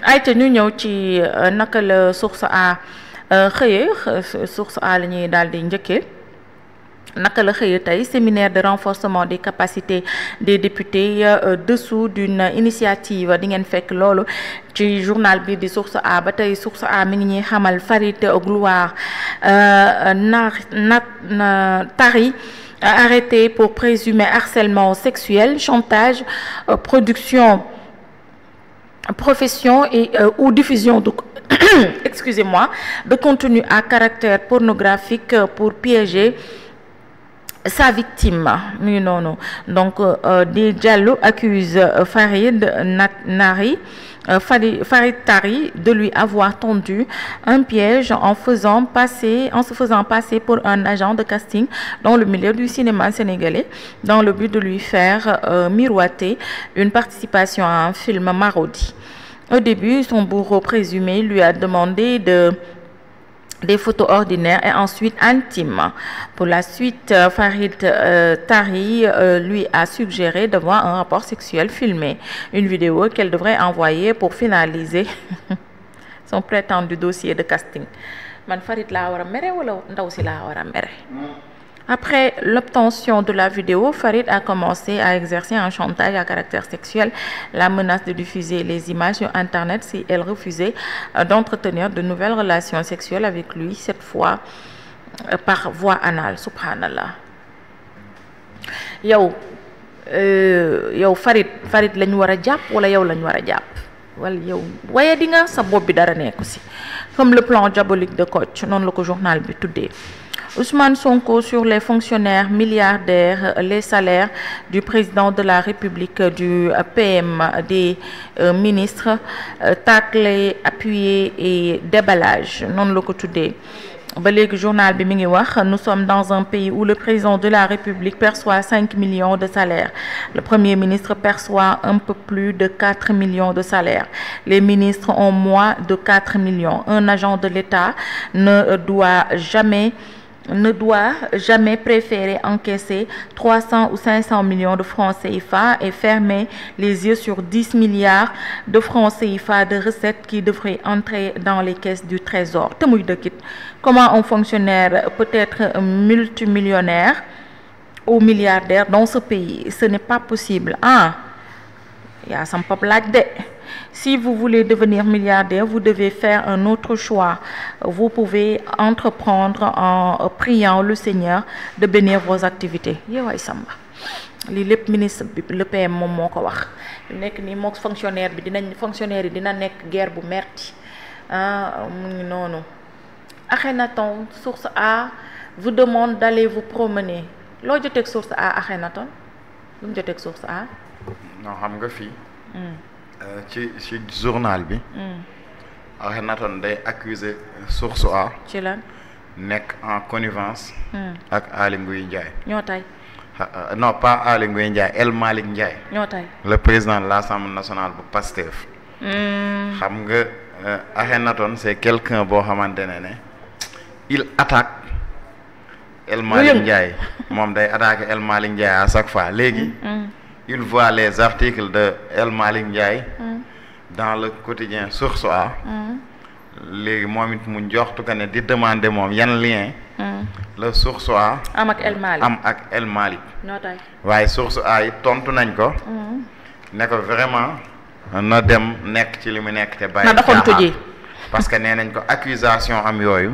ayca ñu ñëw ci naka la source A xëyee source A la ñuy daal di njëkkee naka la xëyee tey séminaire de renforcement des capacités des députés dessous d'une initiative di ngeen fekk loolu ci journal bi di source A ba tey source A mi ngi ñuy xamal Farid Gloire Tari arrêté pour présumé harcèlement sexuel, chantage, profession et ou diffusion de excusez-moi, de contenu à caractère pornographique pour piéger sa victime. Non. Donc Di Diallo accuse Farid Tari de lui avoir tendu un piège en se faisant passer pour un agent de casting dans le milieu du cinéma sénégalais dans le but de lui faire miroiter une participation à un film Marodi. Au début, son bourreau présumé lui a demandé des photos ordinaires et ensuite intimes. Pour la suite, Farid Tari lui a suggéré de voir un rapport sexuel filmé, une vidéo qu'elle devrait envoyer pour finaliser son prétendu dossier de casting. Man Farid laa war a mere wala ndaw si laa war a mere. Après l'obtention de la vidéo, Farid a commencé à exercer un chantage à caractère sexuel, la menace de diffuser les images sur Internet si elle refusait d'entretenir de nouvelles relations sexuelles avec lui, cette fois par voie anale. Subhanallah. yow Farid lañ war a jàpp wala yow lañ war a jàpp wala yow waaye di nga sa bopp bi dara nekku si comme le plan diabolique de Kocc noonu la ko journal bi tuddee. Ousmane Sonko sur les fonctionnaires milliardaires, les salaires du président de la République, du PM, des ministres, taclés, appuyés et déballage. Non la ko tuddee. Ba léegi journal bi mi ngi wax nous sommes dans un pays où le président de la République perçoit 5 millions de salaires. Le Premier ministre perçoit un peu plus de 4 millions de salaires. Les ministres ont moins de 4 millions. Un agent de l'État ne doit jamais préférer encaisser 300 ou 500 millions de francs CFA et fermer les yeux sur 10 milliards de francs CFA de recettes qui devraient entrer dans les caisses du Trésor. Te muy dëkkit comment un fonctionnaire peut être multimillionnaire ou milliardaire dans ce pays? Ce n'est pas possible. Yaa sam pap laaj de. Si vous voulez devenir milliardaire, vous devez faire un autre choix. Vous pouvez entreprendre en priant le Seigneur de bénir vos activités. Yeewaay Samba lii lépp ministre bi le PM moom moo ko wax nekk nii mook fonctionnaire yi dina nekk guerre bu metti mu ngi noonu. Akhenaton, source A vous demande d'aller vous promener. Loo joteeg source A Akhenaton lu mu joteeg source A. non xam nga fii. ci journal bi. Akhenaton day accuser source A. ci lan. nekk en connivence. ak Aly Ngouille Ndiaye. ñoo tay. non pas Aly Ngouille Ndiaye El Malick Ndiaye. ñoo tay. le président de l'Assemblée nationale bu Pastef. xam nga Akhenaton c'est quelqu'un boo xamante ne il attaque El Malick Ndiaye moom day attaquer El Malick Ndiaye à chaque fois léegi. il voit les articles de El Malick Ndiaye dans le quotidien Source A. léegi moom it mu njoxtu que ne di demander moom yan lien le Source A am ak El Malick ñoo tay. waaye Source A it tontu nañ ko ne ko vraiment na dem nekk ci li mu nekk te bàyyi caaxaan parce que nee nañ ko accusation am yooyu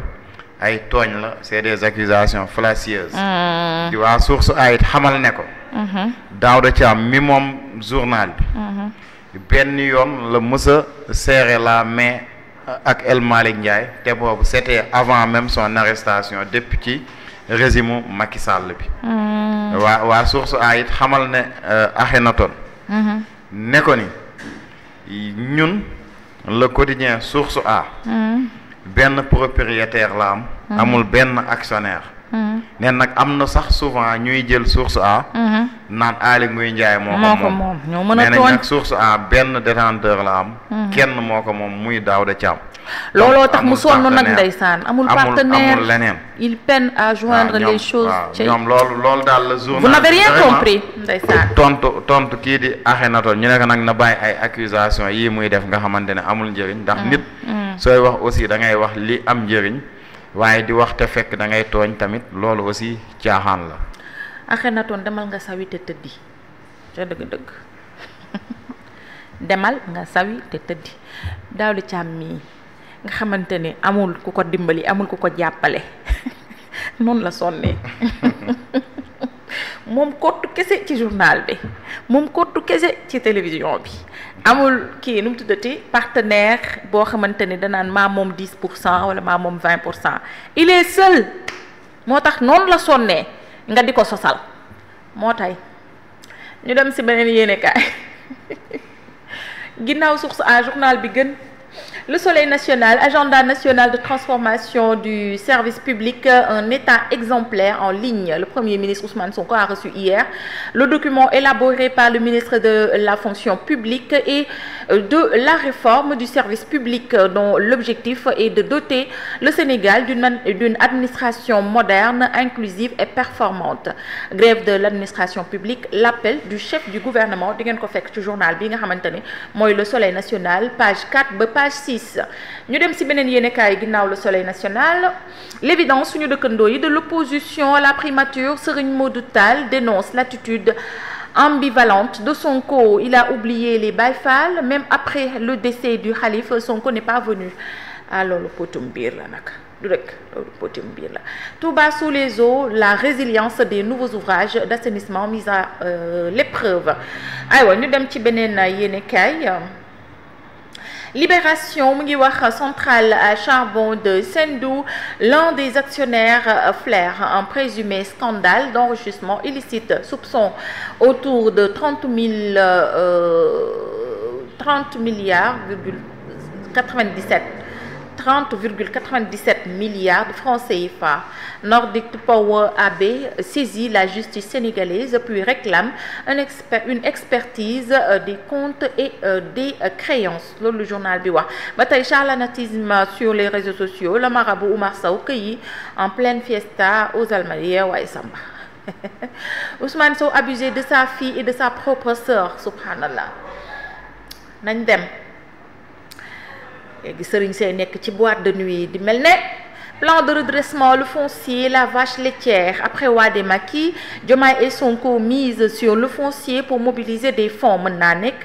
ay tooñ la c'est des accusations fallacieuses. di waa Source A it xamal ne ko Daouda Thiam mi moom journal bi benn yoon la mës a serrer la main ak El Malick Ndiaye te boobu c'était avant même son arrestation depuis ci régime Macky Sall bi. waa Source A it xamal ne Akhenaton ne ko ni ñun le quotidien Source A benn propriétaire la am amul benn actionnaire. neen nag am na sax souvent ñuy jël Source A naan Aly Ngouille Ndiaye moo ko moom ñoo mën a tooñ. nee nañ nag source a benn détenteur la am. kenn moo ko moom muy Daouda Thiam. looloo tax mu sonn nag ndeysaan amul partenaire amul leneen. il peine à joindre les choses. ñoom loolu daal la journal. vous n'avez rien compris ndeysaan. tontu kii di Akhenaton ñu ne ko nag na bàyyi ay accusation yii muy def nga xamante ne amul njëriñ. ndax nit sooy wax aussi da ngay wax li am njëriñ waaye di wax te fekk da ngay tooñ tamit loolu aussi caaxaan la. Akhenaton demal nga sawi te tëddi te dëgg-dëgg demal nga sawi te tëddi Daouda Thiam mii nga xamante ne amul ku ko dimbali amul ku ko jàppale noonu la sonnee moom kottu kese ci journal bi moom kottu kese ci télévision bi amul kii nu mu tuddati partenaire boo xamante ne danaan maa moom 10% wala maa moom 20%. il est seul moo tax noonu la sonnee nga di ko sosal moo tay ñu dem ci beneen yéenekaay ginnaaw Source A journal bi gën. Le Soleil national, agenda national de transformation du service public, un état exemplaire en ligne. Le Premier ministre Ousmane Sonko a reçu hier le document élaboré par le ministre de la fonction publique et de la réforme du service public dont l'objectif est de doter le Sénégal d'une administration moderne, inclusive et performante. Grève de l'administration publique, l'appel du chef du gouvernement di ngeen ko fekk ci journal bi nga xamante ne mooy Le Soleil national page 4 ba page 6. ñu dem ci beneen yéenekaay ginnaaw Le Soleil national l'évidence suñu dëkkandoo yi de l'opposition à la primature. Serigne Modou Tall dénonce l'attitude ambivalente de Sonko. Il a oublié les Baye Fall même après le décès du khalife. Sonko n'est pas venu. ah loolu potum biir la nag du rek loolu potum biir la. Touba sous les eaux, la résilience des nouveaux ouvrages d'assainissement mis à l'épreuve. aywa ñu dem ci beneen yéenekaay. Libération mu ngi wax centrale à charbon de Sendou, l'un des actionnaires flaire un présumé scandale d'enrichissement illicite, soupçon autour de 30 milliards de francs CFA. Nordic Power AB saisit la justice sénégalaise puis réclame une expertise des comptes et des créances. loolu journal bi wax ba tey charlatanisme sur les réseaux sociaux. Le marabout Oumar Sow cueilli en pleine fiesta aux Almadies waaye Samba Ousmane Sow abusé de sa fille et de sa propre sœur. Subhanallah. nañ dem léegi sëriñ see nekk ci boîte de nuit di mel ne plan de redressement, le foncier, la vache laitière. Après Wade Macky, Diomaye et Sonko misent sur le foncier pour mobiliser des fonds. Mën naa nekk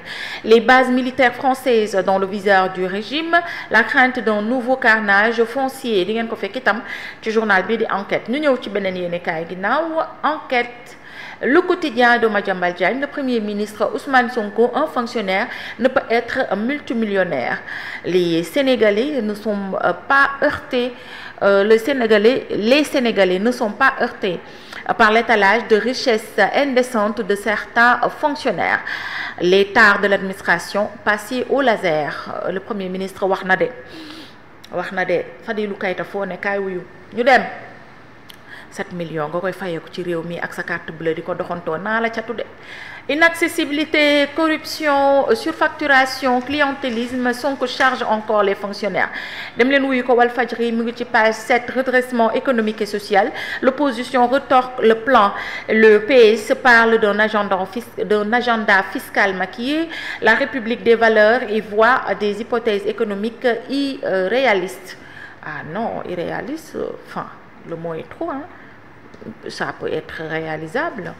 les bases militaires françaises dans le viseur du régime, la crainte d'un nouveau carnage foncier. Di ngeen ko fekk itam ci journal bi di Enquête. ñu ñëw ci beneen yéenekaay ginnaaw Enquête. Le quotidien de Madiambal Diagne, le Premier ministre Ousmane Sonko, un fonctionnaire, ne peut être multimillionnaire. Les Sénégalais ne sont pas heurtés. Les Sénégalais ne sont pas heurtés par l'étalage de richesses indécentes de certains fonctionnaires. Les tares de l'administration passées au laser. Le Premier ministre wax na de Fadilou Keïta foo ne kaay wuyu ñu dem 7 millions nga koy fayeeku ci réew mi ak sa carte bleue di ko doxantoo naa la catu de. Inaccessibilité, corruption, surfacturation, clientélisme, Sonko charge encore les fonctionnaires. Dem leen wuyu ko Walfadjri mu ngi ci page 7, redressement économique et social. L'opposition retorque le plan. Le PS parle d'un agenda fiscal maquillé. La République des valeurs y voit des hypothèses économiques irréalistes. Ah non, irréaliste, enfin, le mot est trop, hein. Ça peut être réalisable.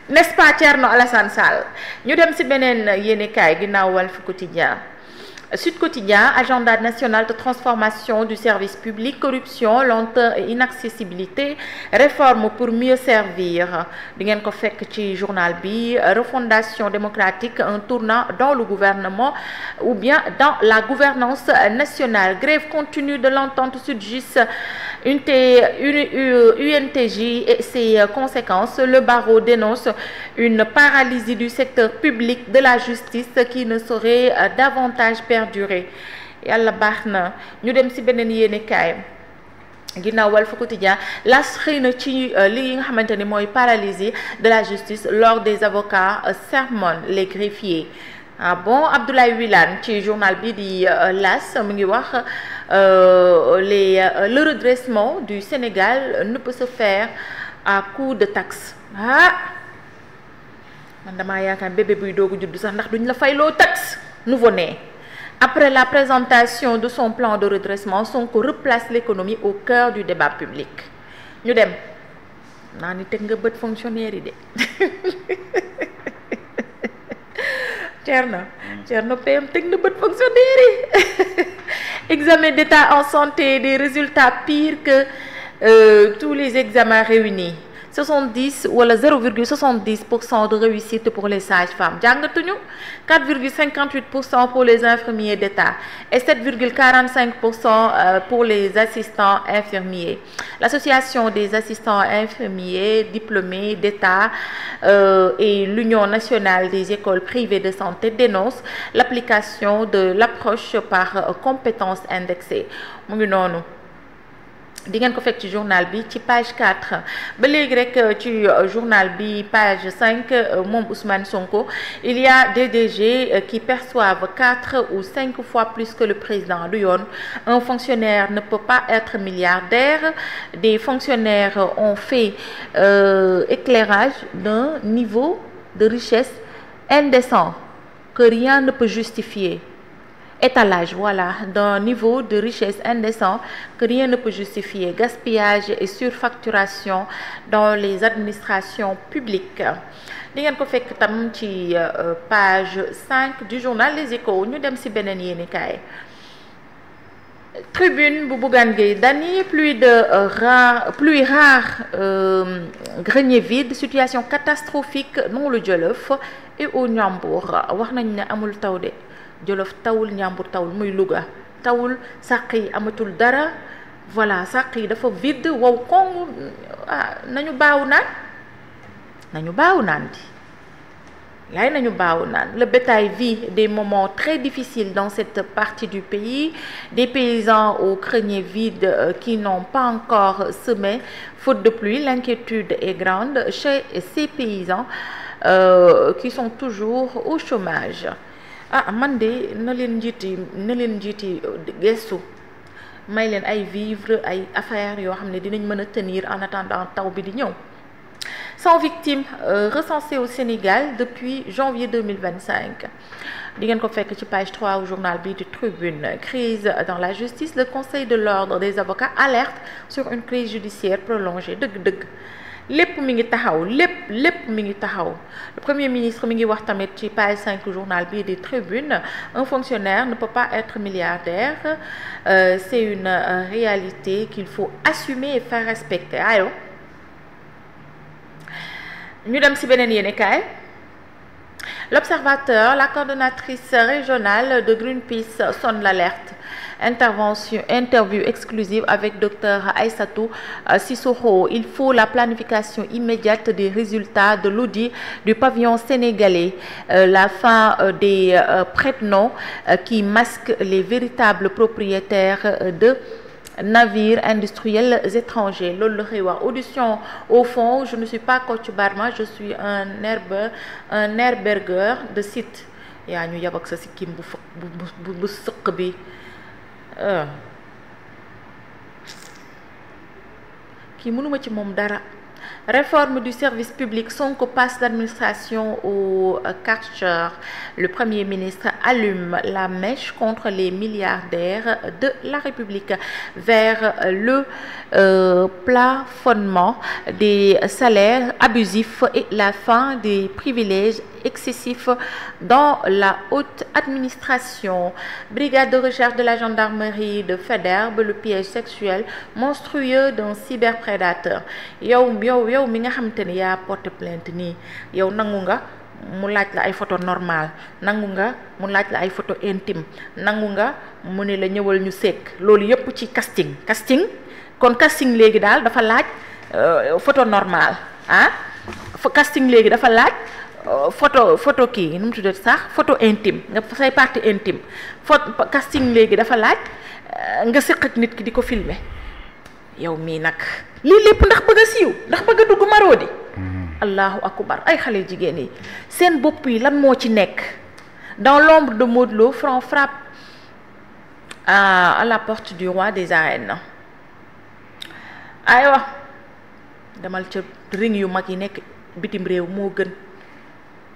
N'est-ce pas Thierno Alassane Sall ñu dem ci beneen yéenekaay ginnaaw Walf Quotidien. Sud Quotidien, agenda national de transformation du service public, corruption, lenteur et inaccessibilité, réforme pour mieux servir. Di ngeen ko fekk ci journal bi. Refondation démocratique, un tournant dans le gouvernement ou bien dans la gouvernance nationale. Grève continue de l'entente Sud-Jus, UNTJ et ses conséquences. Le barreau dénonce une paralysie du secteur public de la justice qui ne saurait davantage perdurer. Yàlla baax na ñu dem ci beneen yéenekaay. ginnaaw Walf Quotidien las xëy na ci li nga xamante ni mooy paralysie de la justice lors des avocats sermonnent les greffiers. Ah bon, Abdoulaye Wilane ci journal bi di las mu ngi wax le redressement du Sénégal ne peut se faire à coup de taxes. Man damaa yaakaar bébé buy doogu judd sax ndax duñ la fayloo taxe nouveau-né. Après la présentation de son plan de redressement, Sonko replace l'économie au cœur du débat public. Ñu dem naa ni teg nga bët fonctionnaire yi de Thierno PM teg na bët fonctionnaire yi examen d'état en santé, des résultats pires que tous les examens réunis. 70 wala 0,70% de réussite pour les sages-femmes jàngatuñu 4,58% pour les infirmiers d'État et 7,45% pour les assistants infirmiers. L'association des assistants infirmiers diplômés d'État et l'Union nationale des écoles privées de santé dénoncent l'application de l'approche par compétences indexées. Mu ngi noonu di ngeen ko fekk ci journal bi ci page 4 ba léegi rek ci journal bi page 5 moom Ousmane Sonko il y a des DG qui perçoivent 4 ou 5 fois plus que le président du yoon. Un fonctionnaire ne peut pas être milliardaire. Des fonctionnaires ont fait éclairage d'un niveau de richesse indécent que rien ne peut justifier. Étalage, voilà, d'un niveau de richesse indécent que rien ne peut justifier. Gaspillage et surfacturation dans les administrations publiques. Di ngeen ko fekk tam ci page 5 du journal Les Échos. Ñu dem ci beneen yéenekaay. Tribune bu Bougane Gueye Dany, pluie rare, grenier vide, situation catastrophique dans le Jolof et au Ndiambour. Wax nañ ne amul taw de. Jolof tawul, Njàmbur tawul, muy Louga tawul, sàq yi amatul dara, voilà sàq yi dafa vide wow koŋ. Nañu baawu naan Le bétail vit des moments très difficiles dans cette partie du pays. Des paysans au grenier vide qui n'ont pas encore semé faute de pluie. L'inquiétude est grande chez ces paysans qui sont toujours au chômage. Man de na leen njiiti gestu may leen ay vivre ay affaires yoo xam ne dinañ mën a tenir en attendant taw bi di ñëw. 100 victimes recensées au Sénégal depuis janvier 2025. Di ngeen ko fekk ci page 3 au journal bi di Tribune. Crise dans la justice, le Conseil de l'ordre des avocats alerte sur une crise judiciaire prolongée. Dëgg lépp mi ngi taxaw lépp mi ngi taxaw. Le Premier ministre mi ngi wax tamit ci page 5 journal bi di Tribune. Un fonctionnaire ne peut pas être milliardaire. C'est une réalité qu'il faut assumer et faire respecter. Ayo ñu dem ci beneen yéenekaay. L'Observateur, la coordonnatrice régionale de Greenpeace sonne l'alerte. Interview exclusive avec Dr Aïssatou Sissoko. Il faut la planification immédiate des résultats de l'audit du pavillon sénégalais. La fin des prête-noms qui masquent les véritables propriétaires de navires industriels étrangers. Loolu la xëy wax. Audition au fond, je ne suis pas Kocc Barma, je suis un herbergeur de site. Yaa ñu yab ak sa sikkim bu sëq bi. Kii mënuma ci moom dara. Réforme du service public, Sonko passe d'administration au Karcher. Le Premier ministre allume la mèche contre les milliardaires de la République vers le plafonnement des salaires abusifs et la fin des privilèges excessifs dans la haute administration. Brigade de recherche de la gendarmerie de Faidherbe, le piège sexuel monstrueux d'un cyberprédateur. yow mi nga xamante ni yaa porté plainte nii yow nangu nga mu laaj la ay photo normal, nangu nga mu laaj la ay photo intime, nangu nga mu ne la ñëwal ñu sekk. Loolu yëpp ci casting kon casting léegi daal dafa laaj photo normal casting léegi dafa laaj photo kii nu mu tuddati sax photo intime nga say partie intime. Casting léegi dafa laaj nga sëq ak nit ki di ko filmer. yow mii nag lii lépp ndax bëgg a siiw ndax bëgg a dugg Marodi. allahu akbar ay xale jigéen yi seen bopp yi lan moo ci nekk. Dans l'ombre de Modou Lo, Franc frappe à la porte du roi des arènes. aywa demal ca ring yu mag yi nekk bitim réew moo gën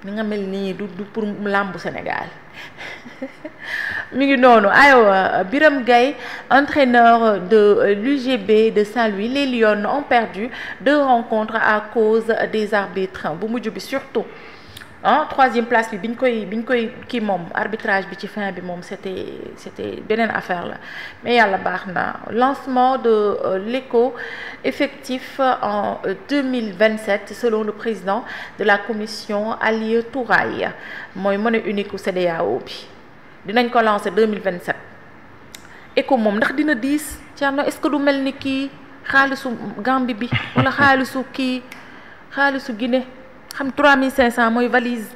ni nga mel nii du pour làmbu Sénégal mi ngi noonu. aywa Biram Gaye, entraîneur de l'UGB de Saint-Louis, les Lions ont perdu 2 rencontres à cause des arbitres bu mujj bi surtout. Troisième place bi biñ koy kii moom arbitrage bi ci fin bi moom c'était beneen affaire la mais yàlla baax na. Lancement de l'éco effectif en 2027 selon le président de la commission Alieu Touraye mooy monnaie unique u CEDEAO bi dinañ ko lancer 2027. éco moom ndax dina diis Thierno est-ce que du mel ni kii xaalisu Gambie bi wala xaalisu Guinée xam 3500 mooy valise.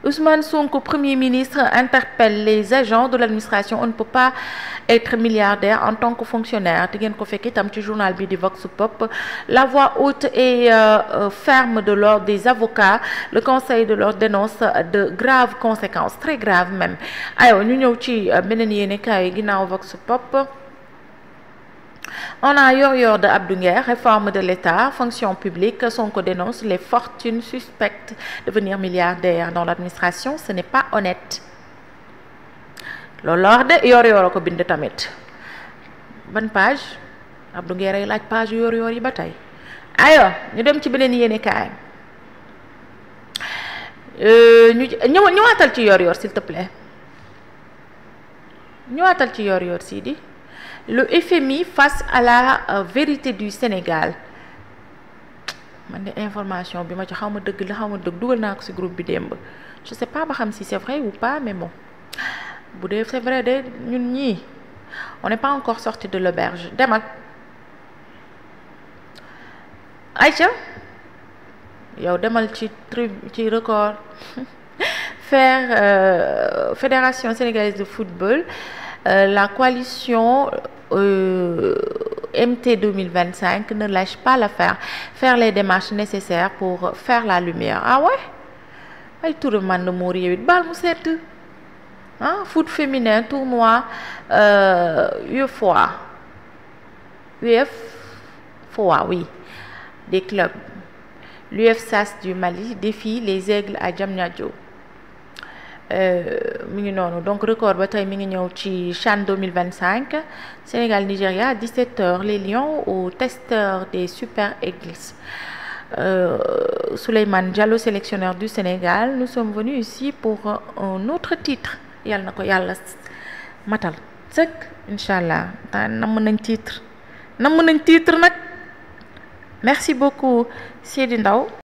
Ousmane Sonko, Premier ministre, interpelle les agents de l'administration. On ne peut pas être milliardaire en tant que fonctionnaire. Te ngeen ko fekk itam ci journal bi di Vox Pop. La voix haute et ferme de l'ordre des avocats. Le conseil de l'ordre dénonce de graves conséquences, très graves même. aywa ñu ñëw ci beneen yéenekaay yi ginnaaw Vox Pop. On a yor de Abdou Nguer, réforme de l'État, fonction publique. Sonko dénonce les fortunes suspectes. Devenir milliardaire dans l'administration, ce n'est pas honnête. loolu de yor ko bind tamit. Ban page Abdou Nguer ay laaj page yor yi ba tey. aywa ñu dem ci beneen yéenekaay. ñëwaatal ci yor s'il te plaît. ñëwaatal ci yor Sidi. Le FMI face à la vérité du Sénégal. man de information bi ma ci xaw ma dëgg la xaw ma dëgg dugal naa ko ci groupe bi démb je sais pas ba xam si c'est vrai ou pas mais bon bu dee c'est vrai de ñun ñii on n'est pas encore sorti de l'auberge demal. Aïcha yow demal ci record Fédération sénégalaise de football. La coalition MT 2025 ne lâche pas l'affaire, faire les démarches nécessaires pour faire la lumière. Ah ouais? ay tour man na moor yow it baal mu set foot féminin tournoi UEFA oui, des clubs. L'UFSAS du Mali défie les Aigles à Diamniadio. mi ngi noonu donc record ba tey mi ngi ñëw ci CHAN 2025 Sénégal Nigeria à 17h les Lions au testeur des Super Eagles. Souleymane Diallo, sélectionneur du Sénégal, nous sommes venus ici pour un autre titre yàlla na ko yàlla matal sëkk inchallah nam nañ titre nag. Merci beaucoup Seydi Ndaw.